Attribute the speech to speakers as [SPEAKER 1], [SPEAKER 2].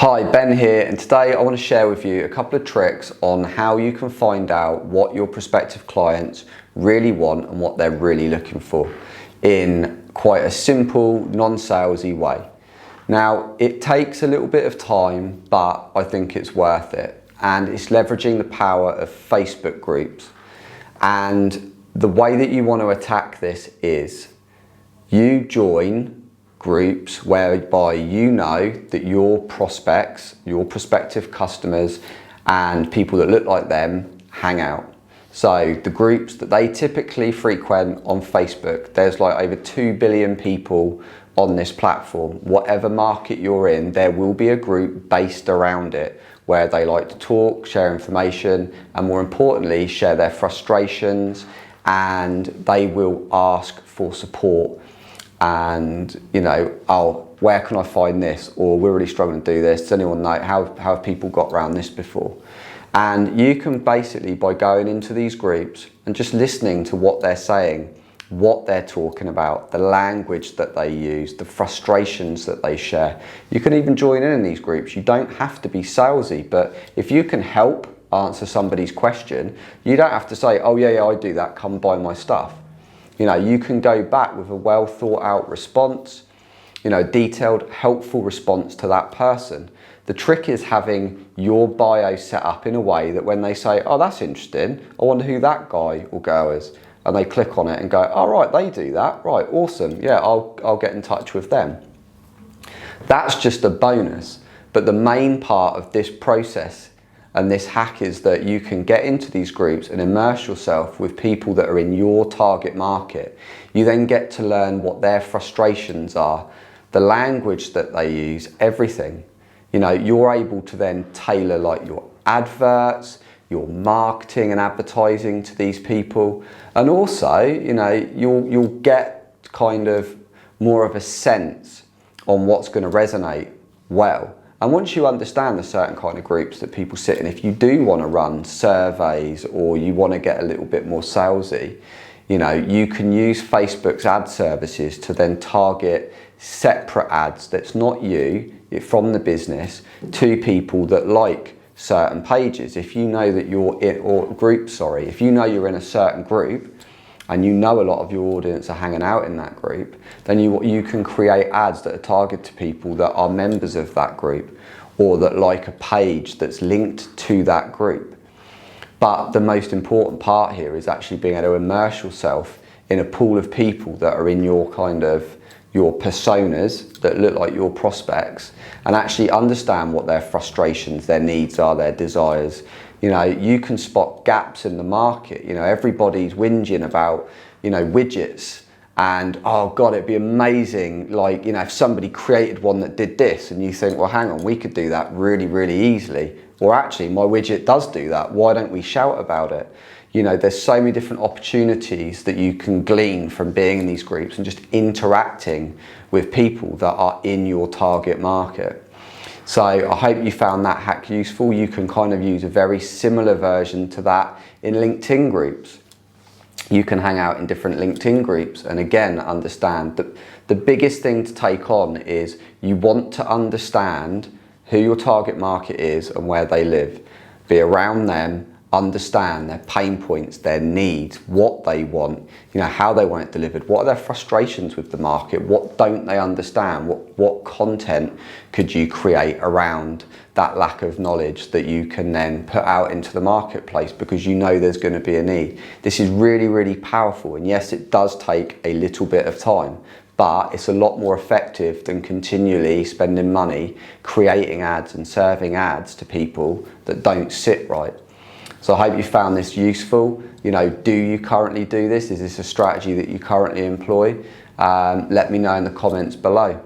[SPEAKER 1] Hi, Ben here, and today I want to share with you a couple of tricks on how you can find out what your prospective clients really want and what they're really looking for in quite a simple, non-salesy way. Now, it takes a little bit of time, but I think it's worth it, and it's leveraging the power of Facebook groups. And the way that you want to attack this is you join groups whereby you know that your prospects, your prospective customers and people that look like them hang out. So the groups that they typically frequent on Facebook, there's like over 2 billion people on this platform. Whatever market you're in, there will be a group based around it where they like to talk, share information, and more importantly, share their frustrations, and they will ask for support. And where can I find this? Or we're really struggling to do this. Does anyone know how have people got around this before? And you can basically, by going into these groups and just listening to what they're saying, what they're talking about, the language that they use, the frustrations that they share. You can even join in these groups. You don't have to be salesy, but if you can help answer somebody's question, you don't have to say, oh yeah, I do that, come buy my stuff. You can go back with a well thought out response, detailed, helpful response to that person. The trick is having your bio set up in a way that when they say, oh, that's interesting, I wonder who that guy or girl is. And they click on it and go, oh, right, they do that. Right, awesome. Yeah, I'll get in touch with them. That's just a bonus. But the main part of this process and this hack is that you can get into these groups and immerse yourself with people that are in your target market. You then get to learn what their frustrations are, the language that they use, everything. You're able to then tailor like your adverts, your marketing and advertising to these people. And also, you'll get kind of more of a sense on what's going to resonate well. And once you understand the certain kind of groups that people sit in, if you do want to run surveys or you want to get a little bit more salesy, you can use Facebook's ad services to then target separate ads that's not you, from the business, to people that like certain pages. If you know that you're in, or group, if you know you're in a certain group and you know a lot of your audience are hanging out in that group, then you can create ads that are targeted to people that are members of that group or that like a page that's linked to that group. But the most important part here is actually being able to immerse yourself in a pool of people that are in your personas that look like your prospects, and actually understand what their frustrations, their needs are, their desires. You can spot gaps in the market. Everybody's whinging about, widgets and, oh God, it'd be amazing. If somebody created one that did this, and you think, well, hang on, we could do that really, really easily. Or actually, my widget does do that. Why don't we shout about it? There's so many different opportunities that you can glean from being in these groups and just interacting with people that are in your target market. So I hope you found that hack useful. You can kind of use a very similar version to that in LinkedIn groups. You can hang out in different LinkedIn groups and again, understand that the biggest thing to take on is you want to understand who your target market is and where they live. Be around them, understand their pain points, their needs, what they want, how they want it delivered, what are their frustrations with the market, what don't they understand, what content could you create around that lack of knowledge that you can then put out into the marketplace because there's going to be a need. This is really, really powerful, and yes, it does take a little bit of time, but it's a lot more effective than continually spending money creating ads and serving ads to people that don't sit right. So I hope you found this useful. Do you currently do this? Is this a strategy that you currently employ? Let me know in the comments below.